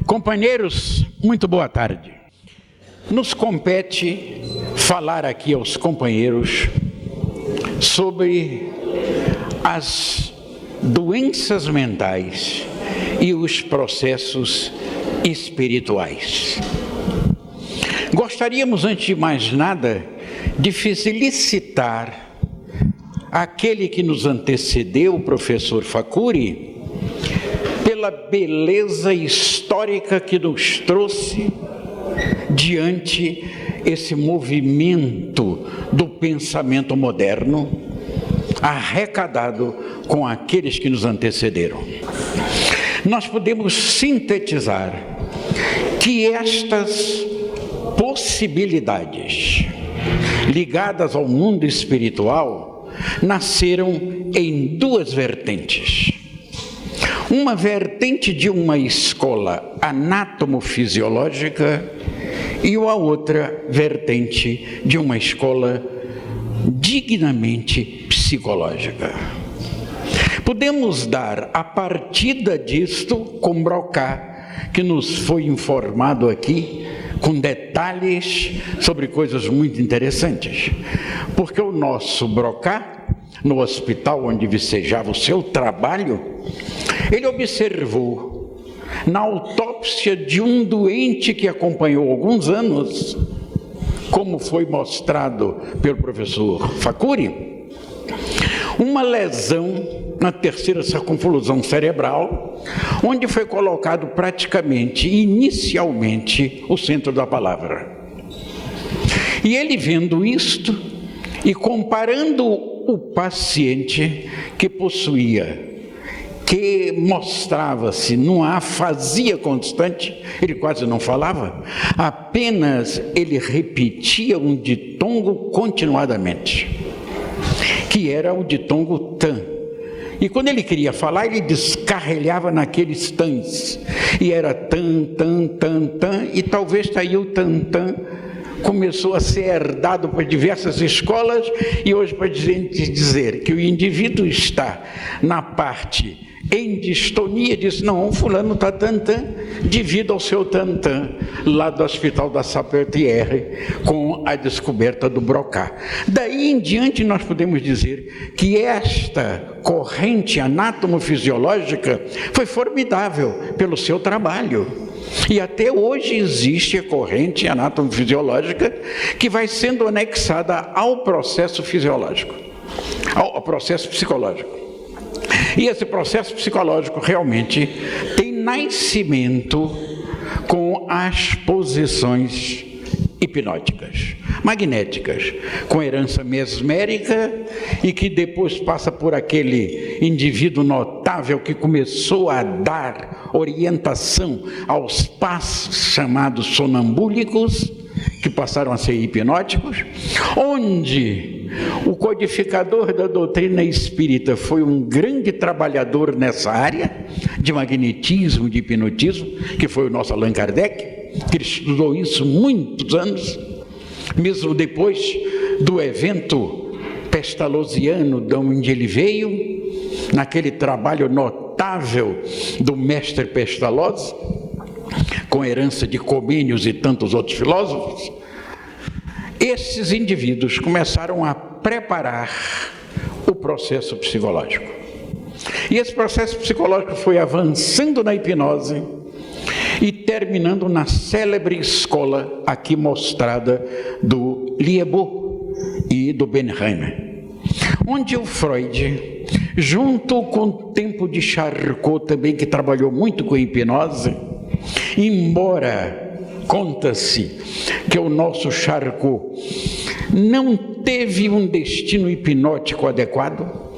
Companheiros, muito boa tarde. Nos compete falar aqui aos companheiros sobre as doenças mentais e os processos espirituais. Gostaríamos, antes de mais nada, de felicitar aquele que nos antecedeu, o professor Facuri, pela beleza histórica que nos trouxe diante esse movimento do pensamento moderno, arrecadado com aqueles que nos antecederam. Nós podemos sintetizar que estas possibilidades ligadas ao mundo espiritual nasceram em duas vertentes. Uma vertente de uma escola anátomo-fisiológica e a outra vertente de uma escola dignamente psicológica. Podemos dar a partida disto com Broca, que nos foi informado aqui com detalhes sobre coisas muito interessantes, porque o nosso Broca, no hospital onde vicejava o seu trabalho, ele observou na autópsia de um doente que acompanhou alguns anos, como foi mostrado pelo professor Facuri, uma lesão na terceira circunfusão cerebral, onde foi colocado praticamente, inicialmente, o centro da palavra. E ele vendo isto e comparando o paciente que possuía, que mostrava-se numa afasia constante, ele quase não falava, apenas ele repetia um ditongo continuadamente, que era o ditongo tan. E quando ele queria falar, ele descarrilhava naqueles tans, e era tan, tan, tan, tan, e talvez daí o tan, tan começou a ser herdado por diversas escolas, e hoje pode dizer que o indivíduo está na parte em distonia, diz, não, fulano está tantã, devido ao seu tantã, lá do Hospital da Salpêtrière, com a descoberta do Broca. Daí em diante nós podemos dizer que esta corrente anátomo-fisiológica foi formidável pelo seu trabalho. E até hoje existe a corrente anátomo-fisiológica que vai sendo anexada ao processo fisiológico, ao processo psicológico. E esse processo psicológico realmente tem nascimento com as posições hipnóticas, magnéticas, com herança mesmérica e que depois passa por aquele indivíduo notável que começou a dar orientação aos passos chamados sonambúlicos, que passaram a ser hipnóticos, onde o codificador da doutrina espírita foi um grande trabalhador nessa área de magnetismo, de hipnotismo, que foi o nosso Allan Kardec, que ele estudou isso muitos anos, mesmo depois do evento pestalozziano, de onde ele veio, naquele trabalho notável do mestre Pestalozzi, com herança de Comênios e tantos outros filósofos. Esses indivíduos começaram a preparar o processo psicológico. E esse processo psicológico foi avançando na hipnose e terminando na célebre escola aqui mostrada do Liébaud e do Bentheimer, onde o Freud, junto com o tempo de Charcot também, que trabalhou muito com hipnose, embora conta-se que o nosso Charcot não teve um destino hipnótico adequado,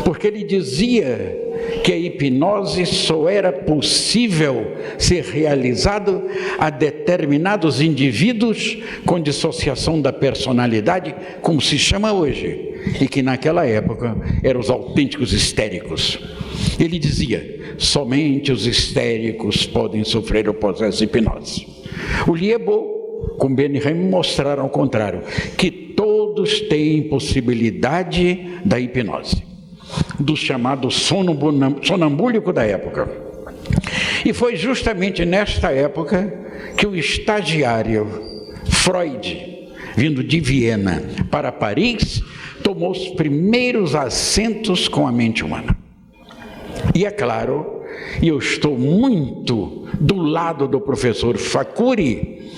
porque ele dizia que a hipnose só era possível ser realizado a determinados indivíduos com dissociação da personalidade, como se chama hoje, e que naquela época eram os autênticos histéricos. Ele dizia, somente os histéricos podem sofrer o processo de hipnose. O Liébaud, com Bentheimer, mostraram ao contrário, que todos têm possibilidade da hipnose, do chamado sonambúlico da época. E foi justamente nesta época que o estagiário Freud, vindo de Viena para Paris, tomou os primeiros assentos com a mente humana. E é claro, e eu estou muito do lado do professor Facuri,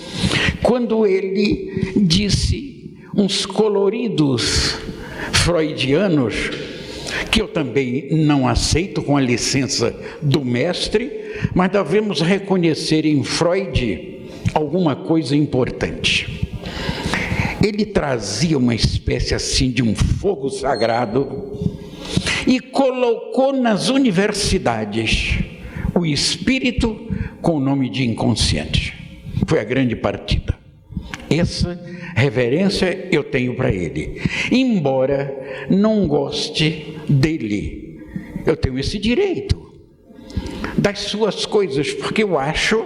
quando ele disse uns coloridos freudianos, que eu também não aceito com a licença do mestre, mas devemos reconhecer em Freud alguma coisa importante. Ele trazia uma espécie assim de um fogo sagrado e colocou nas universidades o espírito com o nome de inconsciente. Foi a grande partida. Essa reverência eu tenho para ele. Embora não goste dele, eu tenho esse direito das suas coisas, porque eu acho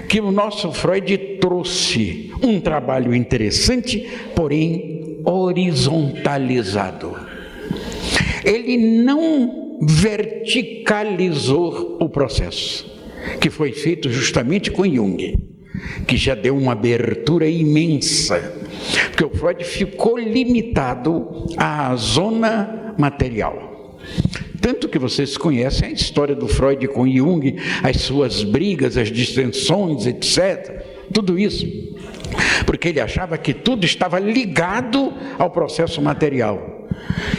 que o nosso Freud trouxe um trabalho interessante, porém horizontalizado. Ele não verticalizou o processo, que foi feito justamente com Jung, que já deu uma abertura imensa, porque o Freud ficou limitado à zona material. Tanto que vocês conhecem a história do Freud com Jung, as suas brigas, as distensões, etc. Tudo isso. Porque ele achava que tudo estava ligado ao processo material.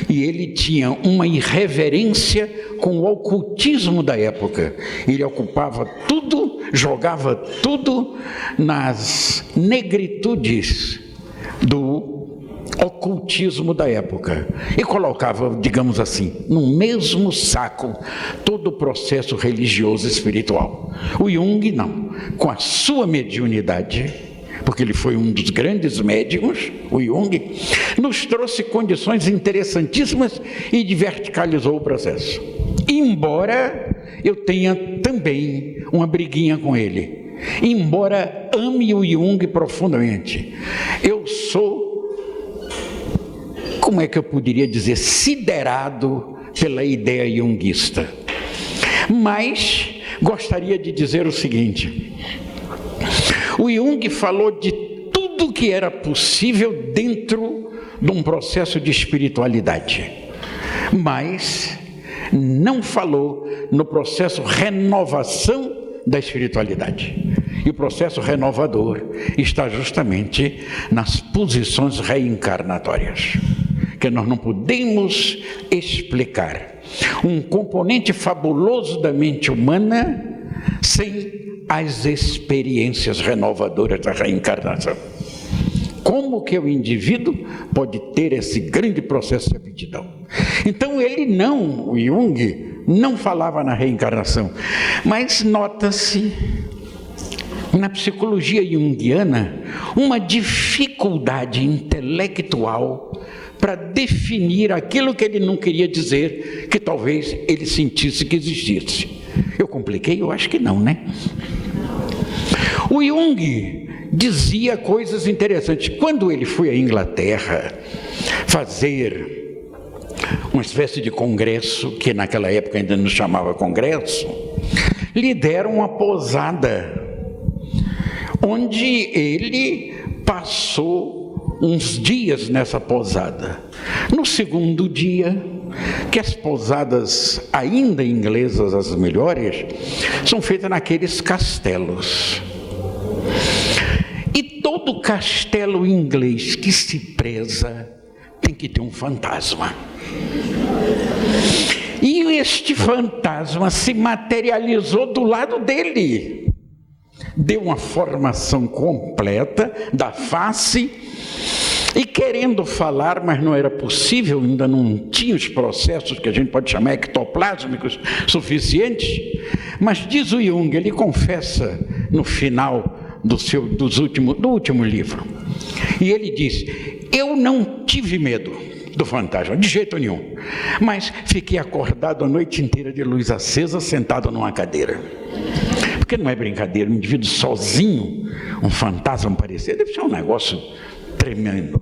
E ele tinha uma irreverência com o ocultismo da época. Ele ocupava tudo, jogava tudo nas negritudes do ocultismo da época e colocava, digamos assim, no mesmo saco todo o processo religioso e espiritual. O Jung não, com a sua mediunidade, porque ele foi um dos grandes médiums, o Jung, nos trouxe condições interessantíssimas e verticalizou o processo. Embora eu tenha também uma briguinha com ele, embora ame o Jung profundamente, eu sou, como é que eu poderia dizer, siderado pela ideia junguista. Mas gostaria de dizer o seguinte: o Jung falou de tudo que era possível dentro de um processo de espiritualidade, mas não falou no processo renovação da espiritualidade. E o processo renovador está justamente nas posições reencarnatórias, que nós não podemos explicar um componente fabuloso da mente humana sem as experiências renovadoras da reencarnação. Como que o indivíduo pode ter esse grande processo de aptidão? Então ele não, o Jung, não falava na reencarnação, mas nota-se na psicologia junguiana uma dificuldade intelectual para definir aquilo que ele não queria dizer, que talvez ele sentisse que existisse. Eu compliquei? Eu acho que não, né? O Jung dizia coisas interessantes. Quando ele foi à Inglaterra fazer uma espécie de congresso, que naquela época ainda não chamava congresso, lhe deram uma posada, onde ele passou uns dias nessa posada. No segundo dia, que as posadas ainda inglesas, as melhores, são feitas naqueles castelos. E todo castelo inglês que se preza tem que ter um fantasma. E este fantasma se materializou do lado dele. Deu uma formação completa da face e querendo falar, mas não era possível, ainda não tinha os processos que a gente pode chamar ectoplásmicos suficientes. Mas diz o Jung, ele confessa no final do último livro, e ele diz: eu não tive medo do fantasma, de jeito nenhum, mas fiquei acordado a noite inteira de luz acesa, sentado numa cadeira. Porque não é brincadeira, um indivíduo sozinho, um fantasma aparecer, deve ser um negócio tremendo.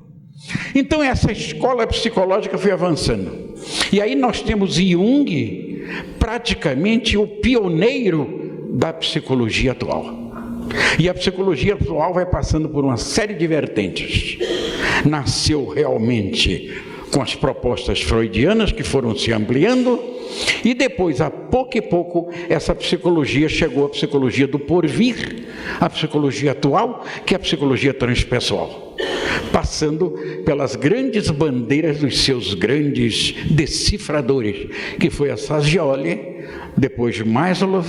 Então essa escola psicológica foi avançando. E aí nós temos Jung, praticamente o pioneiro da psicologia atual. E a psicologia atual vai passando por uma série de vertentes. Nasceu realmente com as propostas freudianas que foram se ampliando, e depois, a pouco e pouco, essa psicologia chegou à psicologia do porvir, a psicologia atual, que é a psicologia transpessoal, passando pelas grandes bandeiras dos seus grandes decifradores, que foi a Sagioli, depois Maslow,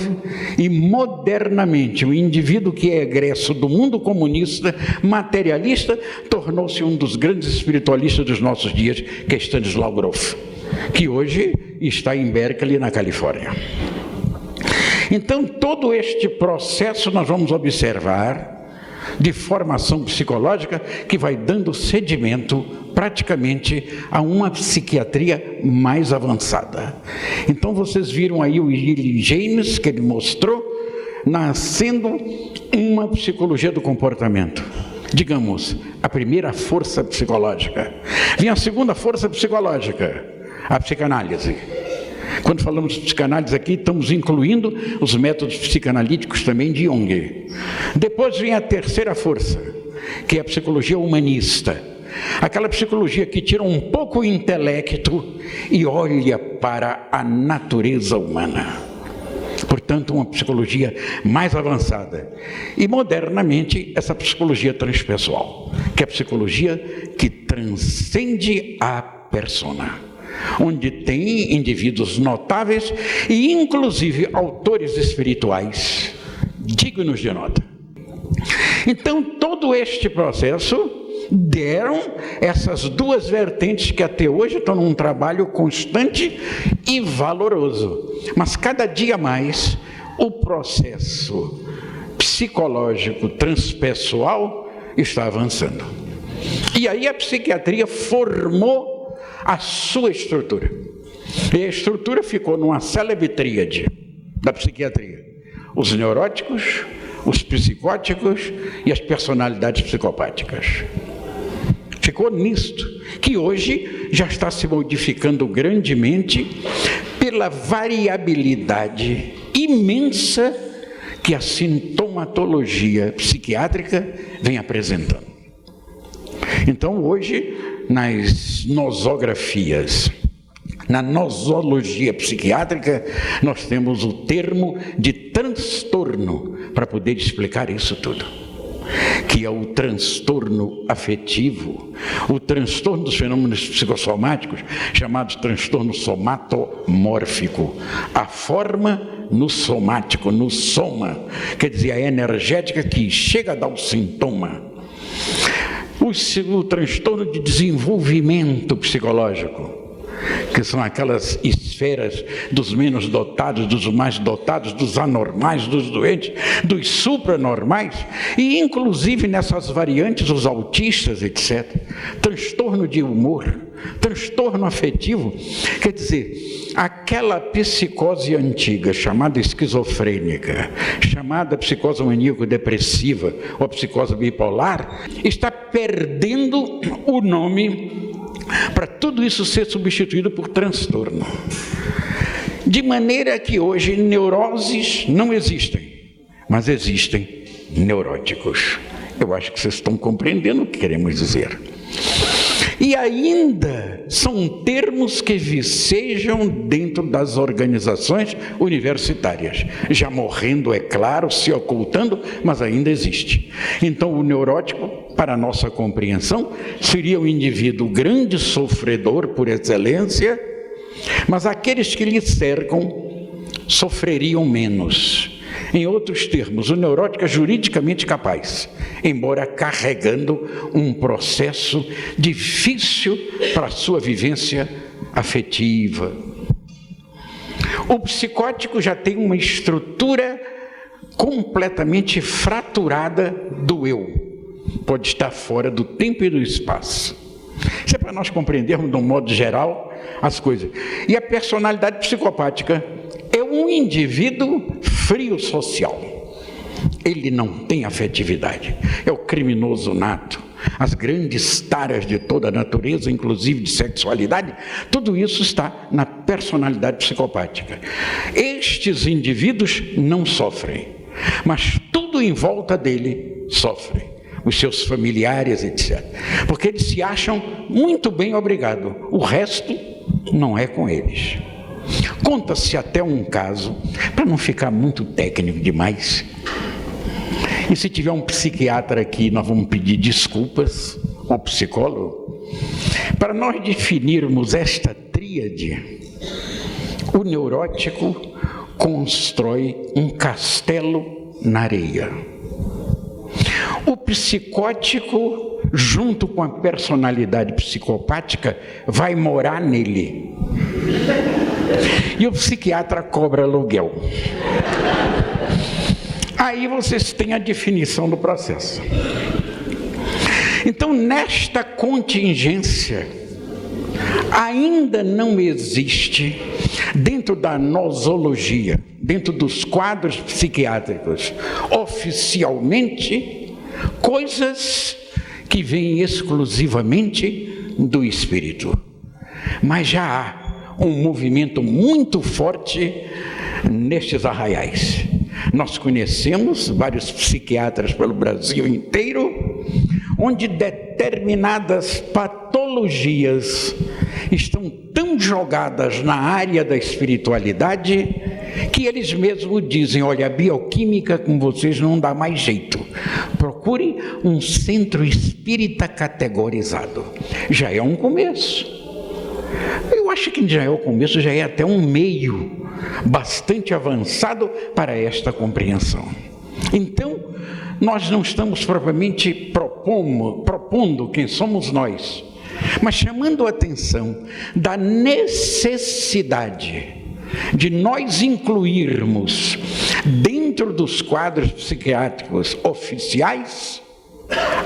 e modernamente o indivíduo que é egresso do mundo comunista, materialista, tornou-se um dos grandes espiritualistas dos nossos dias, que é Stanislaw Grof, que hoje está em Berkeley, na Califórnia. Então, todo este processo nós vamos observar de formação psicológica que vai dando sedimento praticamente a uma psiquiatria mais avançada. Então vocês viram aí o William James, que ele mostrou, nascendo uma psicologia do comportamento. Digamos, a primeira força psicológica. Vem a segunda força psicológica, a psicanálise. Quando falamos de psicanálise aqui, estamos incluindo os métodos psicanalíticos também de Jung. Depois vem a terceira força, que é a psicologia humanista. Aquela psicologia que tira um pouco o intelecto e olha para a natureza humana. Portanto, uma psicologia mais avançada. E modernamente, essa psicologia transpessoal, que é a psicologia que transcende a persona, onde tem indivíduos notáveis e inclusive autores espirituais dignos de nota. Então, todo este processo deram essas duas vertentes que até hoje estão num trabalho constante e valoroso. Mas cada dia mais o processo psicológico transpessoal está avançando. E aí a psiquiatria formou a sua estrutura. E a estrutura ficou numa célebre tríade da psiquiatria: os neuróticos, os psicóticos e as personalidades psicopáticas. Ficou nisto, que hoje já está se modificando grandemente pela variabilidade imensa que a sintomatologia psiquiátrica vem apresentando. Então hoje, nas nosografias, na nosologia psiquiátrica, nós temos o termo de transtorno para poder explicar isso tudo, que é o transtorno afetivo, o transtorno dos fenômenos psicossomáticos, chamado transtorno somatomórfico, a forma no somático, no soma, quer dizer, a energética que chega a dar o sintoma. O transtorno de desenvolvimento psicológico, que são aquelas esferas dos menos dotados, dos mais dotados, dos anormais, dos doentes, dos supranormais, e inclusive nessas variantes, os autistas, etc. Transtorno de humor, transtorno afetivo, quer dizer, aquela psicose antiga, chamada esquizofrênica, chamada psicose maníaco-depressiva, ou psicose bipolar, está perdendo o nome para tudo isso ser substituído por transtorno. De maneira que hoje neuroses não existem, mas existem neuróticos. Eu acho que vocês estão compreendendo o que queremos dizer. E ainda são termos que vicejam dentro das organizações universitárias, já morrendo, é claro, se ocultando, mas ainda existe. Então o neurótico, para a nossa compreensão, seria o indivíduo grande sofredor por excelência, mas aqueles que lhe cercam sofreriam menos. Em outros termos, o neurótico é juridicamente capaz, embora carregando um processo difícil para a sua vivência afetiva. O psicótico já tem uma estrutura completamente fraturada do eu. Pode estar fora do tempo e do espaço. Isso é para nós compreendermos, de um modo geral, as coisas. E a personalidade psicopática é um indivíduo frio social. Ele não tem afetividade. É o criminoso nato, as grandes taras de toda a natureza, inclusive de sexualidade, tudo isso está na personalidade psicopática. Estes indivíduos não sofrem, mas tudo em volta dele sofre, os seus familiares, etc. Porque eles se acham muito bem obrigado, o resto não é com eles. Conta-se até um caso, para não ficar muito técnico demais, e se tiver um psiquiatra aqui, nós vamos pedir desculpas, ou psicólogo, para nós definirmos esta tríade. O neurótico constrói um castelo na areia. O psicótico, junto com a personalidade psicopática, vai morar nele. E o psiquiatra cobra aluguel. Aí vocês têm a definição do processo. Então, nesta contingência, ainda não existe, dentro da nosologia, dentro dos quadros psiquiátricos, oficialmente, coisas que vêm exclusivamente do espírito. Mas já há um movimento muito forte nestes arraiais. Nós conhecemos vários psiquiatras pelo Brasil inteiro, onde determinadas patologias estão tão jogadas na área da espiritualidade que eles mesmos dizem: olha, a bioquímica com vocês não dá mais jeito, procure um centro espírita categorizado. Já é um começo. Eu acho que já é o começo, já é até um meio bastante avançado para esta compreensão. Então, nós não estamos propriamente propondo quem somos nós, mas chamando a atenção da necessidade de nós incluirmos dentro dos quadros psiquiátricos oficiais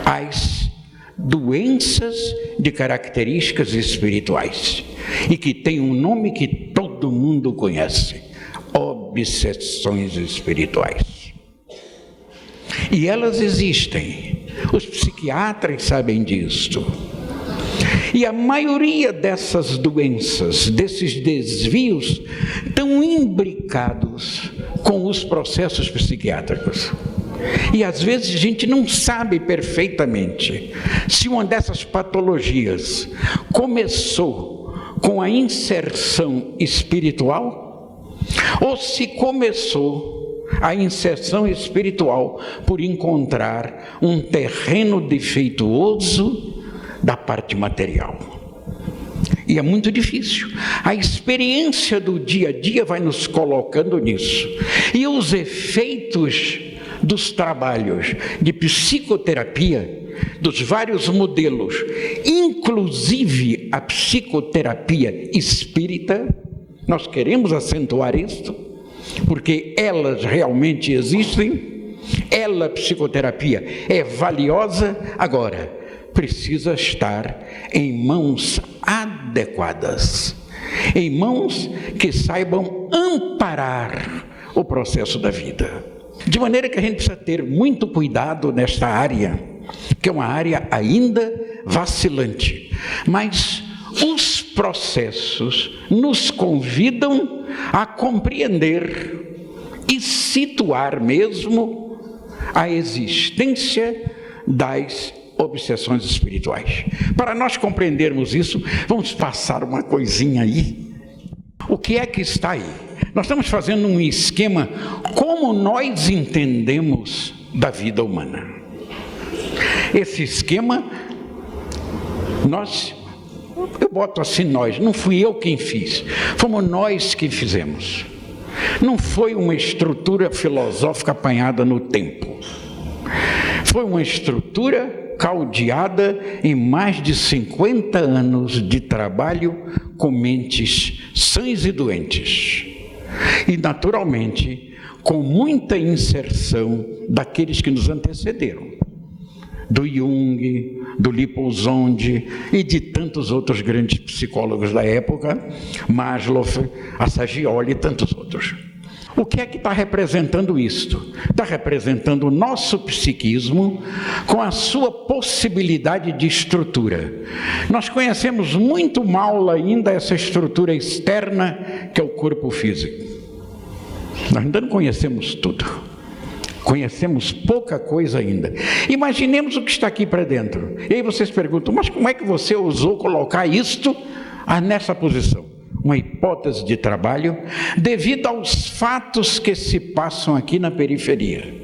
as doenças de características espirituais e que tem um nome que todo mundo conhece: obsessões espirituais. E elas existem, os psiquiatras sabem disto. E a maioria dessas doenças, desses desvios, estão imbricados com os processos psiquiátricos. E às vezes a gente não sabe perfeitamente se uma dessas patologias começou com a inserção espiritual ou se começou a inserção espiritual por encontrar um terreno defeituoso da parte material. E é muito difícil. A experiência do dia a dia vai nos colocando nisso. E os efeitos dos trabalhos de psicoterapia, dos vários modelos, inclusive a psicoterapia espírita, nós queremos acentuar isso, porque elas realmente existem, a psicoterapia é valiosa, agora precisa estar em mãos adequadas, em mãos que saibam amparar o processo da vida. De maneira que a gente precisa ter muito cuidado nesta área, que é uma área ainda vacilante, mas os processos nos convidam a compreender e situar mesmo a existência das obsessões espirituais. Para nós compreendermos isso, vamos passar uma coisinha aí. O que é que está aí? Nós estamos fazendo um esquema como nós entendemos da vida humana. Esse esquema, eu boto assim nós, não fui eu quem fiz, fomos nós que fizemos. Não foi uma estrutura filosófica apanhada no tempo. Foi uma estrutura caldeada em mais de 50 anos de trabalho com mentes sãs e doentes. E, naturalmente, com muita inserção daqueles que nos antecederam, do Jung, do Lipovzond e de tantos outros grandes psicólogos da época, Maslow, Assagioli e tantos outros. O que é que está representando isto? Está representando o nosso psiquismo com a sua possibilidade de estrutura. Nós conhecemos muito mal ainda essa estrutura externa que é o corpo físico. Nós ainda não conhecemos tudo. Conhecemos pouca coisa ainda. Imaginemos o que está aqui para dentro. E aí vocês perguntam, mas como é que você ousou colocar isto nessa posição? Uma hipótese de trabalho devido aos fatos que se passam aqui na periferia.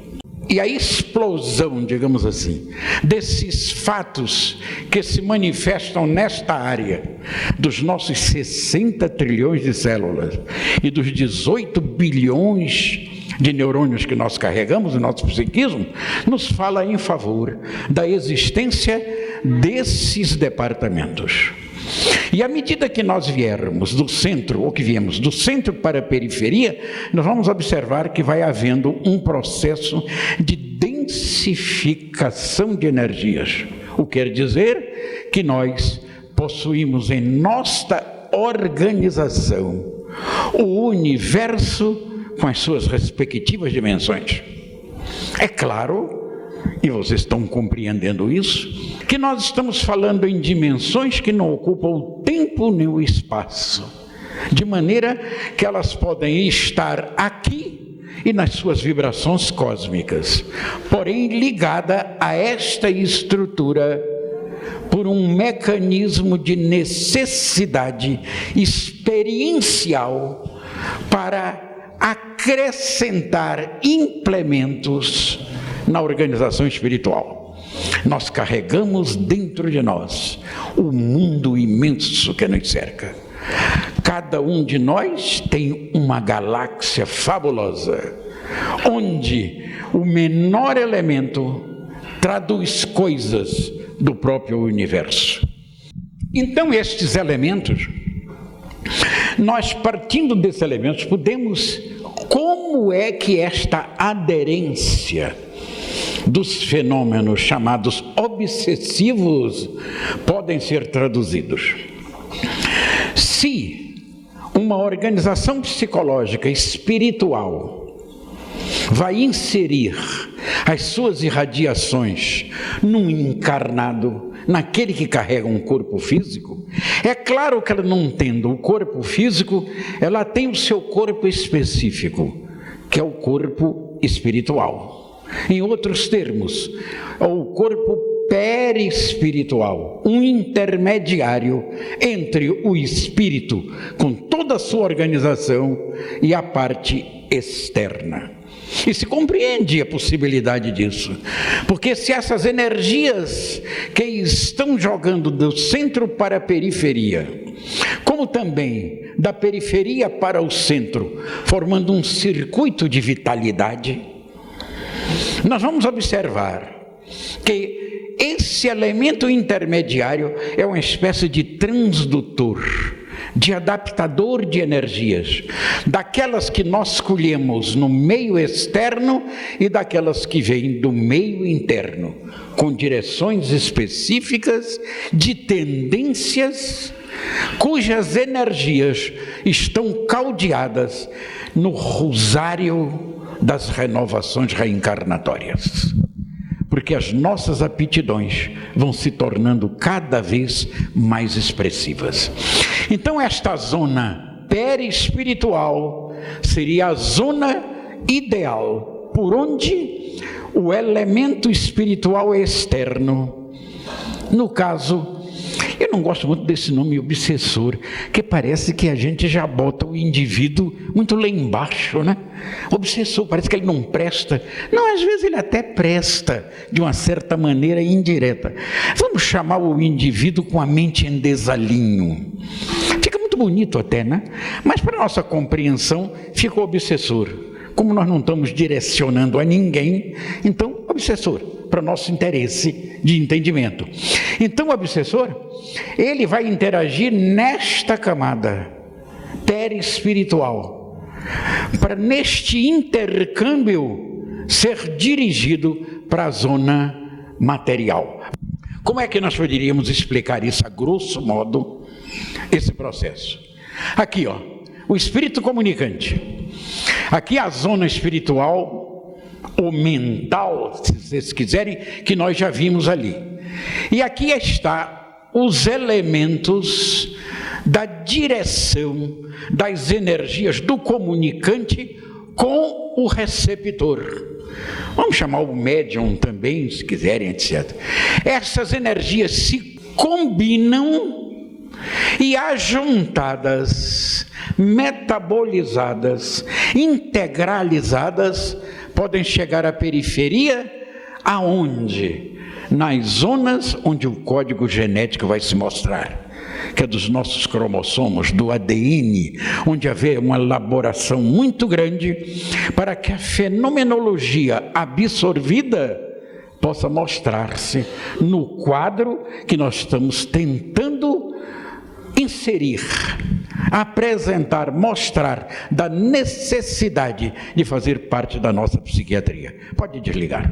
E a explosão, digamos assim, desses fatos que se manifestam nesta área, dos nossos 60 trilhões de células e dos 18 bilhões de neurônios que nós carregamos no nosso psiquismo, nos fala em favor da existência desses departamentos. E à medida que nós viermos do centro, ou que viemos do centro para a periferia, nós vamos observar que vai havendo um processo de densificação de energias. O que quer dizer que nós possuímos em nossa organização o universo com as suas respectivas dimensões. É claro, e vocês estão compreendendo isso, que nós estamos falando em dimensões que não ocupam o tempo nem o espaço, de maneira que elas podem estar aqui e nas suas vibrações cósmicas, porém ligada a esta estrutura por um mecanismo de necessidade experiencial para acrescentar implementos na organização espiritual. Nós carregamos dentro de nós o mundo imenso que nos cerca. Cada um de nós tem uma galáxia fabulosa, onde o menor elemento traduz coisas do próprio universo. Então, estes elementos, nós partindo desses elementos, podemos, como é que esta aderência dos fenômenos chamados obsessivos podem ser traduzidos? Se uma organização psicológica espiritual vai inserir as suas irradiações num encarnado, naquele que carrega um corpo físico, é claro que ela, não tendo o corpo físico, ela tem o seu corpo específico, que é o corpo espiritual. Em outros termos, é o corpo perispiritual, um intermediário entre o espírito, com toda a sua organização, e a parte externa. E se compreende a possibilidade disso, porque se essas energias que estão jogando do centro para a periferia, como também da periferia para o centro, formando um circuito de vitalidade, nós vamos observar que esse elemento intermediário é uma espécie de transdutor, de adaptador de energias, daquelas que nós colhemos no meio externo e daquelas que vêm do meio interno, com direções específicas de tendências cujas energias estão caldeadas no rosário das renovações reencarnatórias, porque as nossas aptidões vão se tornando cada vez mais expressivas. Então esta zona perispiritual seria a zona ideal, por onde o elemento espiritual externo, no caso, eu não gosto muito desse nome obsessor, que parece que a gente já bota o indivíduo muito lá embaixo, né? Obsessor, parece que ele não presta. Não, às vezes ele até presta, de uma certa maneira indireta. Vamos chamar o indivíduo com a mente em desalinho. Fica muito bonito até, né? Mas para nossa compreensão, fica o obsessor. Como nós não estamos direcionando a ninguém, então, obsessor, para nosso interesse de entendimento. Então, o obsessor, ele vai interagir nesta camada perispiritual, para neste intercâmbio ser dirigido para a zona material. Como é que nós poderíamos explicar isso, a grosso modo, esse processo? Aqui, ó, o espírito comunicante. Aqui a zona espiritual, ou mental, se vocês quiserem, que nós já vimos ali. E aqui está os elementos da direção das energias do comunicante com o receptor. Vamos chamar o médium também, se quiserem, etc. Essas energias se combinam e ajuntadas, metabolizadas, integralizadas, podem chegar à periferia, aonde? Nas zonas onde o código genético vai se mostrar, que é dos nossos cromossomos, do ADN, onde haver uma elaboração muito grande para que a fenomenologia absorvida possa mostrar-se no quadro que nós estamos tentando inserir, apresentar, mostrar da necessidade de fazer parte da nossa psiquiatria. Pode desligar.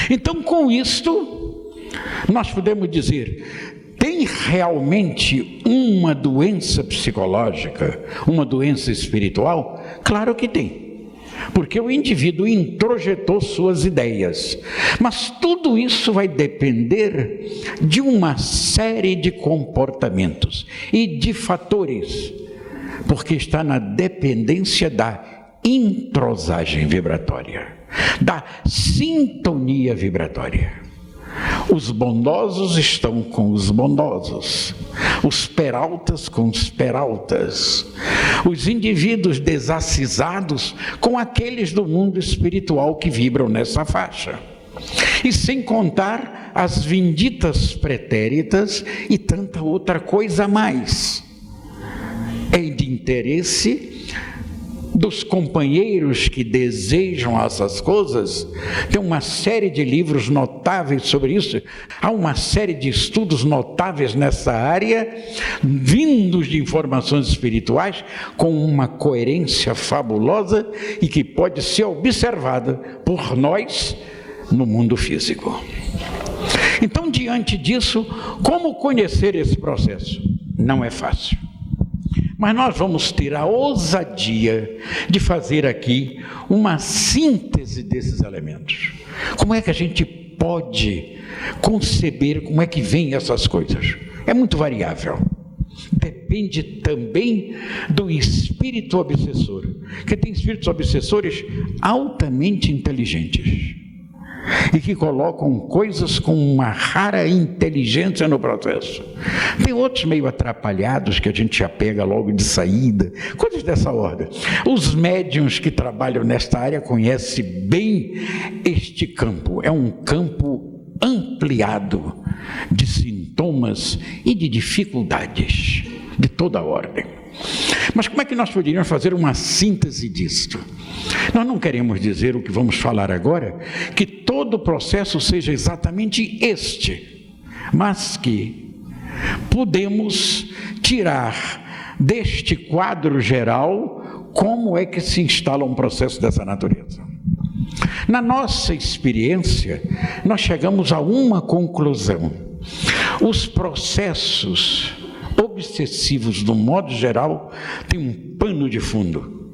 Então, com isto, nós podemos dizer, tem realmente uma doença psicológica, uma doença espiritual? Claro que tem. Porque o indivíduo introjetou suas ideias. Mas tudo isso vai depender de uma série de comportamentos e de fatores, porque está na dependência da entrosagem vibratória, da sintonia vibratória. Os bondosos estão com os bondosos, os peraltas com os peraltas, os indivíduos desacisados com aqueles do mundo espiritual que vibram nessa faixa. E sem contar as vinditas pretéritas e tanta outra coisa a mais. É de interesse dos companheiros que desejam essas coisas. Tem uma série de livros notáveis sobre isso, há uma série de estudos notáveis nessa área, vindos de informações espirituais, com uma coerência fabulosa e que pode ser observada por nós no mundo físico. Então, diante disso, como conhecer esse processo? Não é fácil. Mas nós vamos ter a ousadia de fazer aqui uma síntese desses elementos. Como é que a gente pode conceber, como é que vêm essas coisas? É muito variável. Depende também do espírito obsessor, que tem espíritos obsessores altamente inteligentes e que colocam coisas com uma rara inteligência no processo. Tem outros meio atrapalhados que a gente já pega logo de saída, coisas dessa ordem. Os médiuns que trabalham nesta área conhecem bem este campo. É um campo ampliado de sintomas e de dificuldades de toda ordem. Mas como é que nós poderíamos fazer uma síntese disto? Nós não queremos dizer o que vamos falar agora, que todo o processo seja exatamente este, mas que podemos tirar deste quadro geral como é que se instala um processo dessa natureza. Na nossa experiência, nós chegamos a uma conclusão: os processos obsessivos, do modo geral, têm um pano de fundo.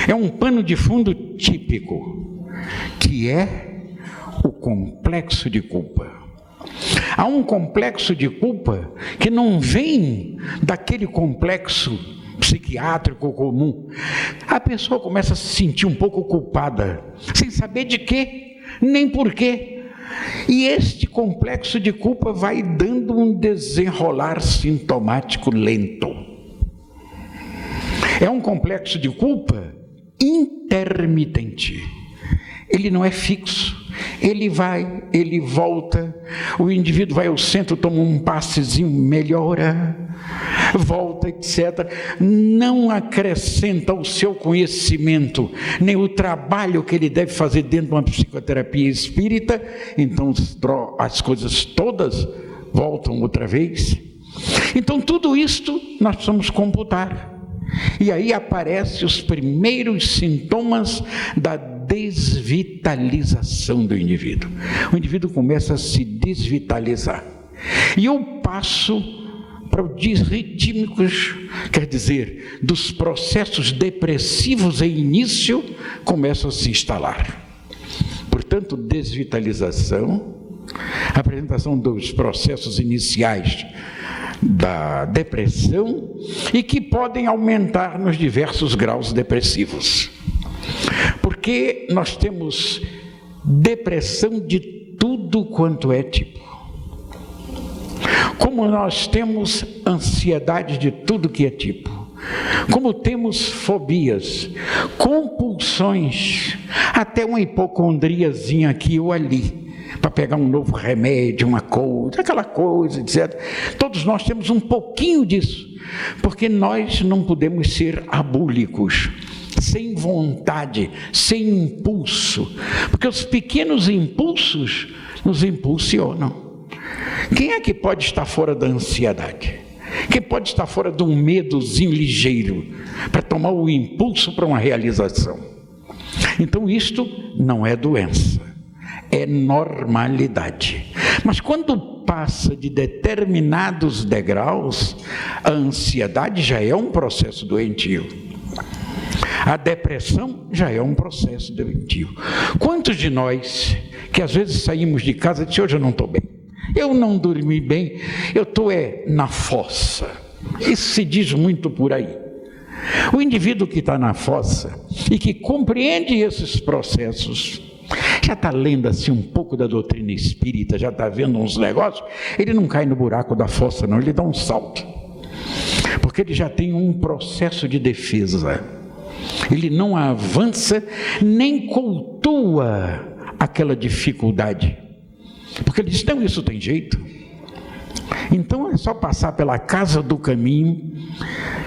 É um pano de fundo típico, que é o complexo de culpa. Há um complexo de culpa que não vem daquele complexo psiquiátrico comum. A pessoa começa a se sentir um pouco culpada, sem saber de quê, nem por quê. E este complexo de culpa vai dando um desenrolar sintomático lento. É um complexo de culpa intermitente. Ele não é fixo. Ele vai, ele volta, o indivíduo vai ao centro, toma um passezinho, melhora, volta, etc. Não acrescenta o seu conhecimento, nem o trabalho que ele deve fazer dentro de uma psicoterapia espírita, então as coisas todas voltam outra vez. Então tudo isto nós precisamos computar. E aí aparecem os primeiros sintomas da desvitalização do indivíduo. O indivíduo começa a se desvitalizar. E eu passo para os disritímicos, quer dizer, dos processos depressivos em início, começam a se instalar. Portanto, desvitalização, apresentação dos processos iniciais da depressão e que podem aumentar nos diversos graus depressivos. Porque nós temos depressão de tudo quanto é tipo. Como nós temos ansiedade de tudo que é tipo. Como temos fobias, compulsões, até uma hipocondriazinha aqui ou ali, para pegar um novo remédio, uma coisa, aquela coisa, etc. Todos nós temos um pouquinho disso, porque nós não podemos ser abúlicos, sem vontade, sem impulso, porque os pequenos impulsos nos impulsionam. Quem é que pode estar fora da ansiedade? Quem pode estar fora de um medozinho ligeiro para tomar o impulso para uma realização? Então isto não é doença, é normalidade. Mas quando passa de determinados degraus, a ansiedade já é um processo doentio. A depressão já é um processo doentio. Quantos de nós que às vezes saímos de casa e dizem, hoje eu não estou bem, eu não dormi bem, eu estou na fossa. Isso se diz muito por aí. O indivíduo que está na fossa e que compreende esses processos, já está lendo assim um pouco da doutrina espírita, já está vendo uns negócios, ele não cai no buraco da fossa não, ele dá um salto. Porque ele já tem um processo de defesa. Ele não avança, nem cultua aquela dificuldade. Porque ele diz, não, isso tem jeito. Então é só passar pela casa do caminho,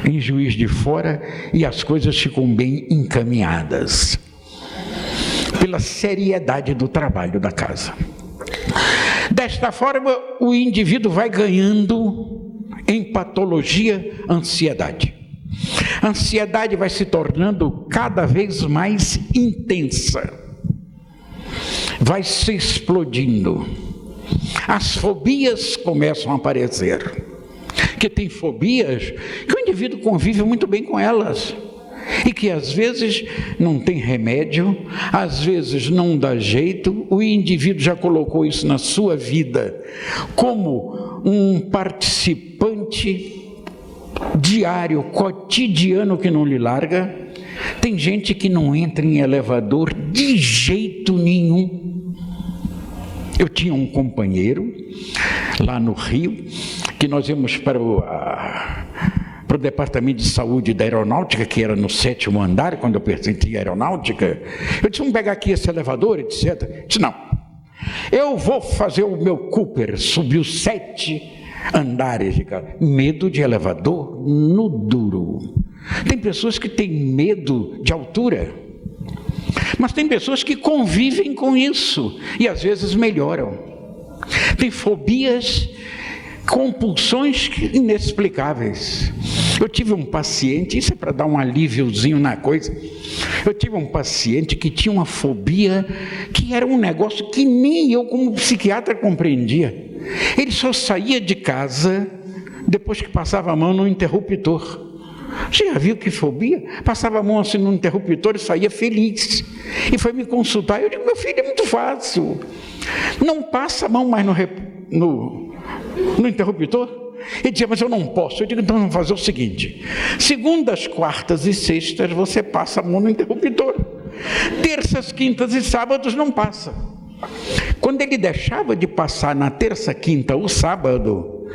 em Juiz de Fora, e as coisas ficam bem encaminhadas. Pela seriedade do trabalho da casa. Desta forma, o indivíduo vai ganhando em patologia ansiedade. A ansiedade vai se tornando cada vez mais intensa. Vai se explodindo. As fobias começam a aparecer. Que tem fobias que o indivíduo convive muito bem com elas. E que às vezes não tem remédio, às vezes não dá jeito, o indivíduo já colocou isso na sua vida como um participante diário, cotidiano que não lhe larga. Tem gente que não entra em elevador de jeito nenhum. Eu tinha um companheiro lá no Rio, que nós íamos para o departamento de saúde da aeronáutica, que era no 7º andar, quando eu pertencia à aeronáutica. Eu disse, vamos pegar aqui esse elevador, etc. Eu disse, não, eu vou fazer o meu Cooper, subir os 7 andares de casa. Medo de elevador no duro. Tem pessoas que têm medo de altura, mas tem pessoas que convivem com isso e às vezes melhoram. Tem fobias, compulsões inexplicáveis. Eu tive um paciente, isso é para dar um alíviozinho na coisa, eu tive um paciente que tinha uma fobia, que era um negócio que nem eu como psiquiatra compreendia. Ele só saía de casa depois que passava a mão no interruptor. Você já viu que fobia? Passava a mão assim no interruptor e saía feliz. E foi me consultar. Eu digo, meu filho, é muito fácil. Não passa a mão mais no interruptor? Ele dizia, mas eu não posso. Eu digo, então vamos fazer o seguinte. Segundas, quartas e sextas você passa a mão no interruptor. Terças, quintas e sábados não passa. Quando ele deixava de passar na terça, quinta ou sábado,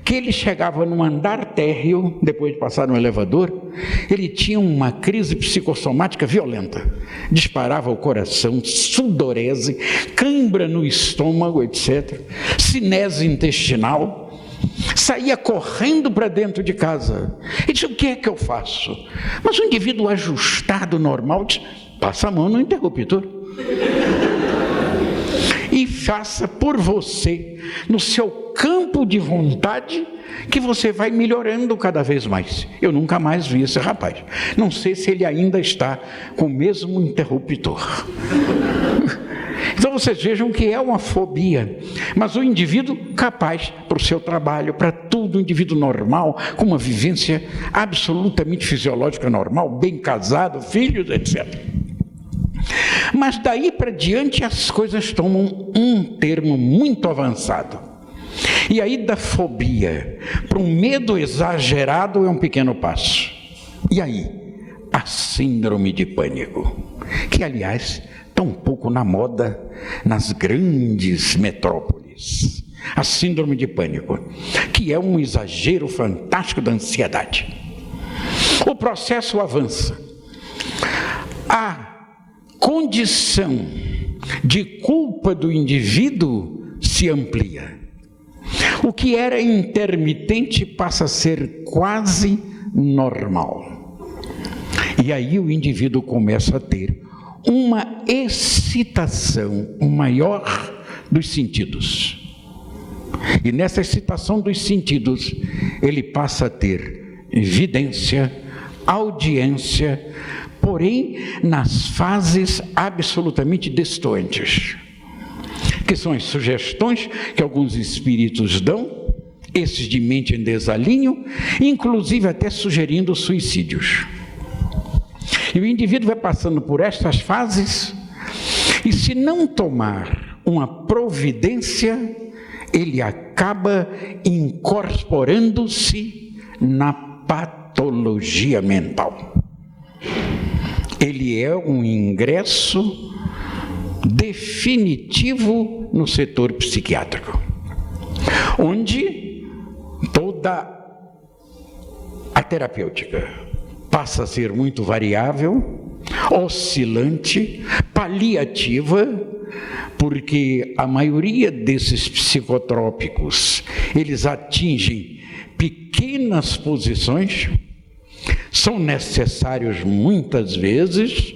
que ele chegava no andar térreo, depois de passar no elevador, ele tinha uma crise psicossomática violenta. Disparava o coração, sudorese, cãibra no estômago, etc. Cinese intestinal. Saía correndo para dentro de casa. Ele disse, o que é que eu faço? Mas um indivíduo ajustado, normal, diz, passa a mão no interruptor. E faça por você, no seu campo de vontade, que você vai melhorando cada vez mais. Eu nunca mais vi esse rapaz. Não sei se ele ainda está com o mesmo interruptor. Então vocês vejam que é uma fobia, mas o indivíduo capaz para o seu trabalho, para tudo do indivíduo normal, com uma vivência absolutamente fisiológica normal, bem casado, filhos, etc. Mas daí para diante as coisas tomam um termo muito avançado. E aí da fobia para um medo exagerado é um pequeno passo. E aí, a síndrome de pânico, que aliás está um pouco na moda nas grandes metrópoles. A síndrome de pânico, que é um exagero fantástico da ansiedade. O processo avança. A condição de culpa do indivíduo se amplia. O que era intermitente passa a ser quase normal. E aí o indivíduo começa a ter uma excitação maior dos sentidos. E nessa excitação dos sentidos, ele passa a ter vidência, audiência, porém nas fases absolutamente distantes, que são as sugestões que alguns espíritos dão, esses de mente em desalinho, inclusive até sugerindo suicídios. E o indivíduo vai passando por estas fases, e se não tomar uma providência, ele acaba incorporando-se na patologia mental. Ele é um ingresso definitivo no setor psiquiátrico, onde toda a terapêutica passa a ser muito variável, oscilante, paliativa, porque a maioria desses psicotrópicos, eles atingem pequenas posições, são necessários muitas vezes,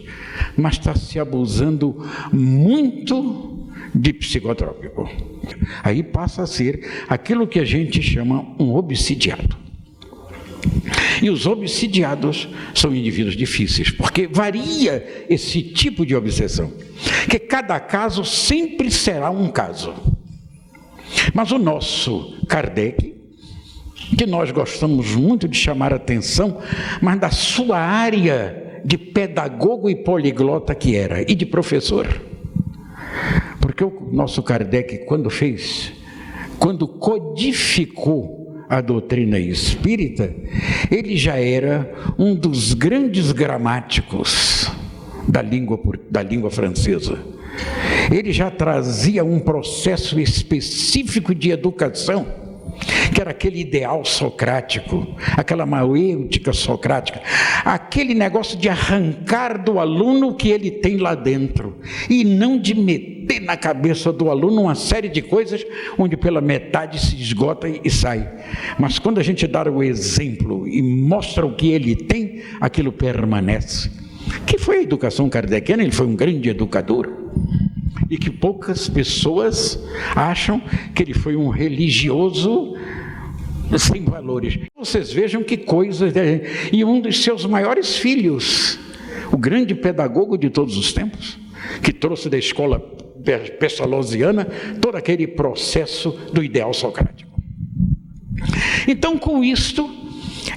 mas está se abusando muito de psicotrópico. Aí passa a ser aquilo que a gente chama um obsidiado. E os obsidiados são indivíduos difíceis, porque varia esse tipo de obsessão, que cada caso sempre será um caso. Mas o nosso Kardec, que nós gostamos muito de chamar a atenção, mas da sua área de pedagogo e poliglota que era, e de professor. Porque o nosso Kardec, quando codificou a doutrina espírita, ele já era um dos grandes gramáticos da língua francesa. Ele já trazia um processo específico de educação, que era aquele ideal socrático, aquela mauêutica socrática, aquele negócio de arrancar do aluno o que ele tem lá dentro, e não de meter na cabeça do aluno uma série de coisas, onde pela metade se esgota e sai. Mas quando a gente dá o exemplo e mostra o que ele tem, aquilo permanece. Que foi a educação kardeciana, ele foi um grande educador, e que poucas pessoas acham que ele foi um religioso sem valores. Vocês vejam que coisa. E um dos seus maiores filhos, o grande pedagogo de todos os tempos, que trouxe da escola pestalozziana todo aquele processo do ideal socrático. Então, com isto,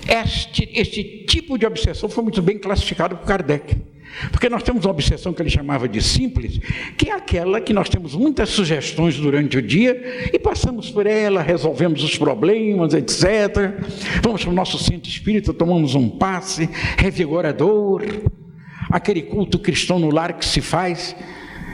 este tipo de obsessão foi muito bem classificado por Kardec. Porque nós temos uma obsessão que ele chamava de simples, que é aquela que nós temos muitas sugestões durante o dia e passamos por ela, resolvemos os problemas, etc. Vamos para o nosso centro espírita, tomamos um passe revigorador, aquele culto cristão no lar que se faz.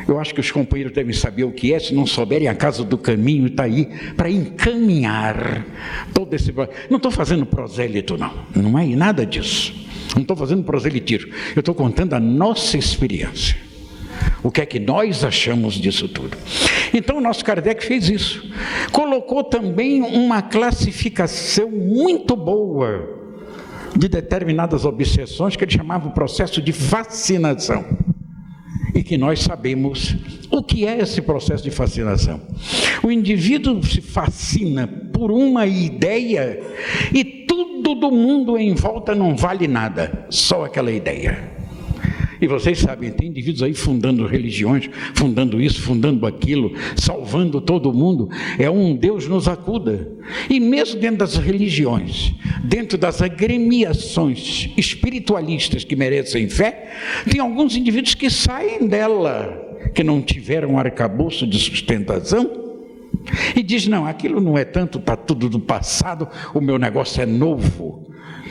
Eu acho que os companheiros devem saber o que é, se não souberem, a Casa do Caminho está aí para encaminhar todo esse... Não estou fazendo prosélito, não é nada disso. Não estou fazendo proselitismo, eu estou contando a nossa experiência. O que é que nós achamos disso tudo? Então o nosso Kardec fez isso. Colocou também uma classificação muito boa de determinadas obsessões que ele chamava o processo de fascinação. E que nós sabemos o que é esse processo de fascinação. O indivíduo se fascina por uma ideia e tudo do mundo em volta não vale nada, só aquela ideia. E vocês sabem, tem indivíduos aí fundando religiões, fundando isso, fundando aquilo, salvando todo mundo. É um Deus nos acuda. E mesmo dentro das religiões, dentro das agremiações espiritualistas que merecem fé, tem alguns indivíduos que saem dela, que não tiveram arcabouço de sustentação, e diz, não, aquilo não é tanto, está tudo do passado, o meu negócio é novo.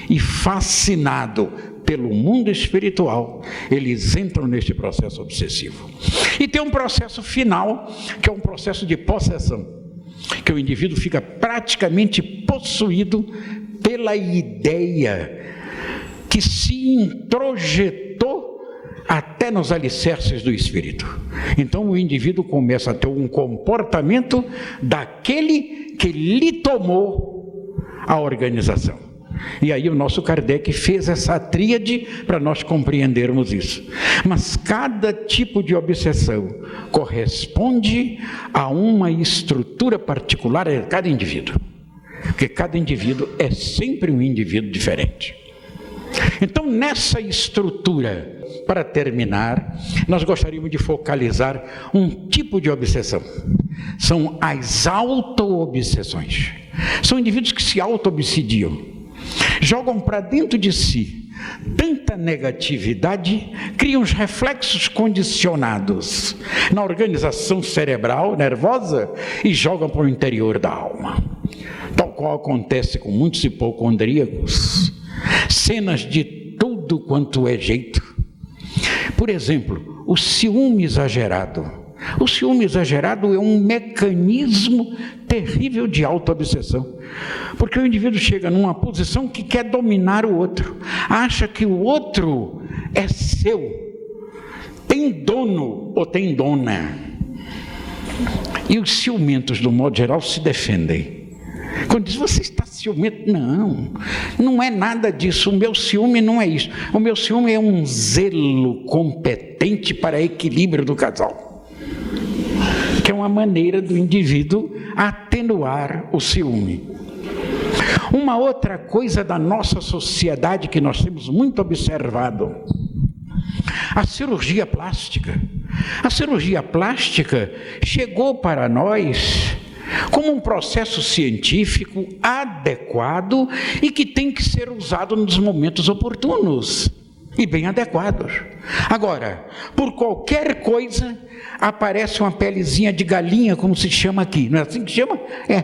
E fascinado pelo mundo espiritual, eles entram neste processo obsessivo. E tem um processo final, que é um processo de possessão, que o indivíduo fica praticamente possuído pela ideia que se introjetou até nos alicerces do espírito. Então o indivíduo começa a ter um comportamento daquele que lhe tomou a organização. E aí o nosso Kardec fez essa tríade para nós compreendermos isso. Mas cada tipo de obsessão corresponde a uma estrutura particular de cada indivíduo. Porque cada indivíduo é sempre um indivíduo diferente. Então, nessa estrutura, para terminar, nós gostaríamos de focalizar um tipo de obsessão. São as auto-obsessões. São indivíduos que se auto-obsidiam, jogam para dentro de si tanta negatividade, criam os reflexos condicionados na organização cerebral, nervosa, e jogam para o interior da alma. Tal qual acontece com muitos hipocondríacos. Cenas de tudo quanto é jeito. Por exemplo, o ciúme exagerado. O ciúme exagerado é um mecanismo terrível de auto-obsessão. Porque o indivíduo chega numa posição que quer dominar o outro. Acha que o outro é seu. Tem dono ou tem dona. E os ciumentos, do modo geral, se defendem. Quando diz, você está ciumento? Não, não é nada disso. O meu ciúme não é isso. O meu ciúme é um zelo competente para equilíbrio do casal, que é uma maneira do indivíduo atenuar o ciúme. Uma outra coisa da nossa sociedade que nós temos muito observado, a cirurgia plástica. A cirurgia plástica chegou para nós como um processo científico adequado e que tem que ser usado nos momentos oportunos e bem adequados. Agora, por qualquer coisa, aparece uma pelezinha de galinha, como se chama aqui. Não é assim que chama? É.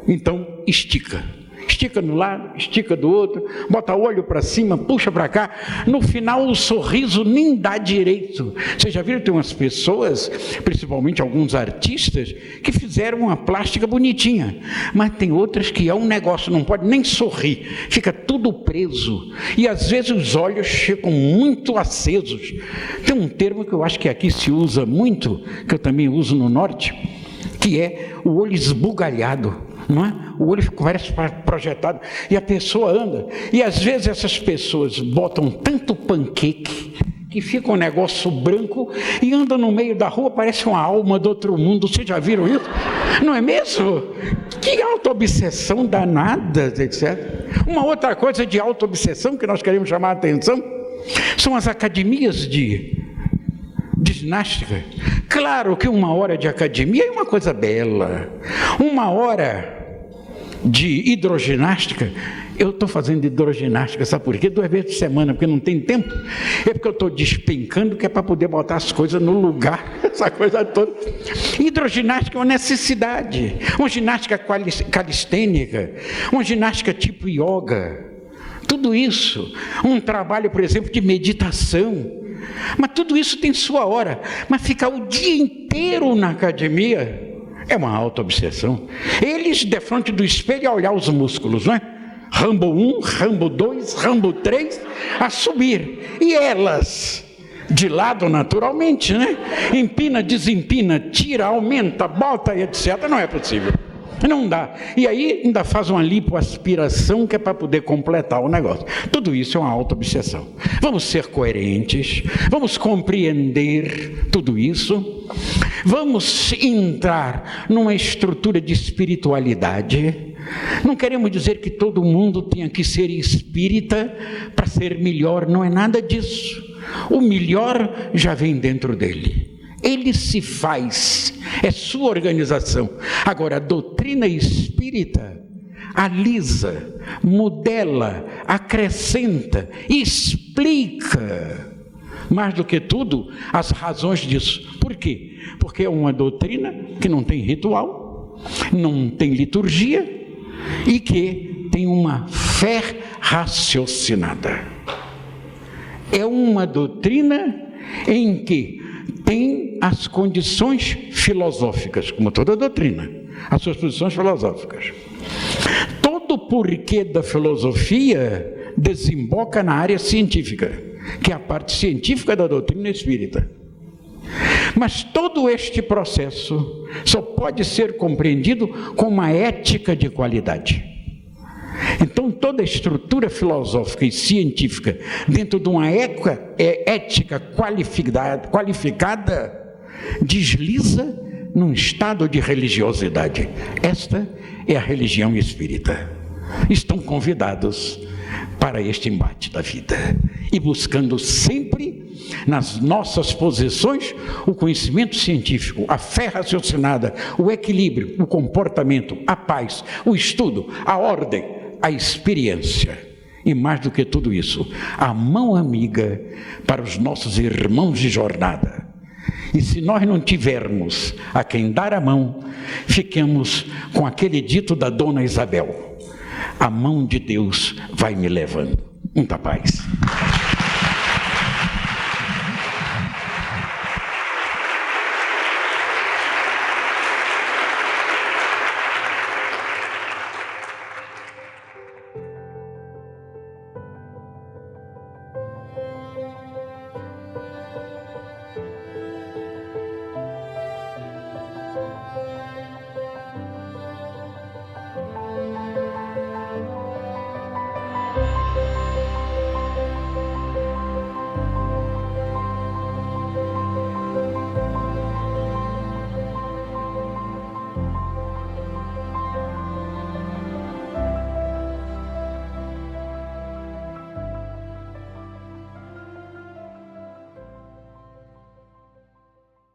Então, estica. Estica de um lado, estica do outro, bota o olho para cima, puxa para cá. No final, o sorriso nem dá direito. Vocês já viram, tem umas pessoas, principalmente alguns artistas, que fizeram uma plástica bonitinha. Mas tem outras que é um negócio, não pode nem sorrir. Fica tudo preso. E às vezes os olhos ficam muito acesos. Tem um termo que eu acho que aqui se usa muito, que eu também uso no norte, que é o olho esbugalhado. Não é? O olho parece projetado e a pessoa anda, e às vezes essas pessoas botam tanto panqueque que fica um negócio branco e anda no meio da rua, parece uma alma do outro mundo. Vocês já viram isso? Não é mesmo? Que auto-obsessão danada, etc. Uma outra coisa de auto-obsessão que nós queremos chamar a atenção são as academias de ginástica. Claro que 1 hora de academia é uma coisa bela. 1 hora de hidroginástica, eu estou fazendo hidroginástica, sabe por quê? 2 vezes por semana, porque não tem tempo. É porque eu estou despencando, que é para poder botar as coisas no lugar, essa coisa toda. Hidroginástica é uma necessidade. Uma ginástica calistênica, uma ginástica tipo yoga. Tudo isso, um trabalho, por exemplo, de meditação. Mas tudo isso tem sua hora. Mas ficar o dia inteiro na academia é uma auto-obsessão. Eles, de frente do espelho, a olhar os músculos, não é? Rambo 1, Rambo 2, Rambo 3, a subir. E elas, de lado naturalmente, né? Empina, desempina, tira, aumenta, bota e etc. Não é possível. Não dá. E aí ainda faz uma lipoaspiração que é para poder completar o negócio. Tudo isso é uma auto-obsessão. Vamos ser coerentes, vamos compreender tudo isso, vamos entrar numa estrutura de espiritualidade, Não queremos dizer que todo mundo tenha que ser espírita para ser melhor, não é nada disso. O melhor já vem dentro dele. Ele se faz, é sua organização. Agora, a doutrina espírita alisa, modela, acrescenta, explica, mais do que tudo, as razões disso. Por quê? Porque é uma doutrina que não tem ritual, não tem liturgia e que tem uma fé raciocinada. É uma doutrina em que tem as condições filosóficas, como toda doutrina, as suas posições filosóficas. Todo o porquê da filosofia desemboca na área científica, que é a parte científica da doutrina espírita. Mas todo este processo só pode ser compreendido com uma ética de qualidade. Então, toda a estrutura filosófica e científica, dentro de uma ética qualificada, desliza num estado de religiosidade. Esta é a religião espírita. Estão convidados para este embate da vida e buscando sempre nas nossas posições o conhecimento científico, a fé raciocinada, o equilíbrio, o comportamento, a paz, o estudo, a ordem, a experiência e, mais do que tudo isso, a mão amiga para os nossos irmãos de jornada. E se nós não tivermos a quem dar a mão, fiquemos com aquele dito da Dona Isabel: a mão de Deus vai me levando. Muita paz.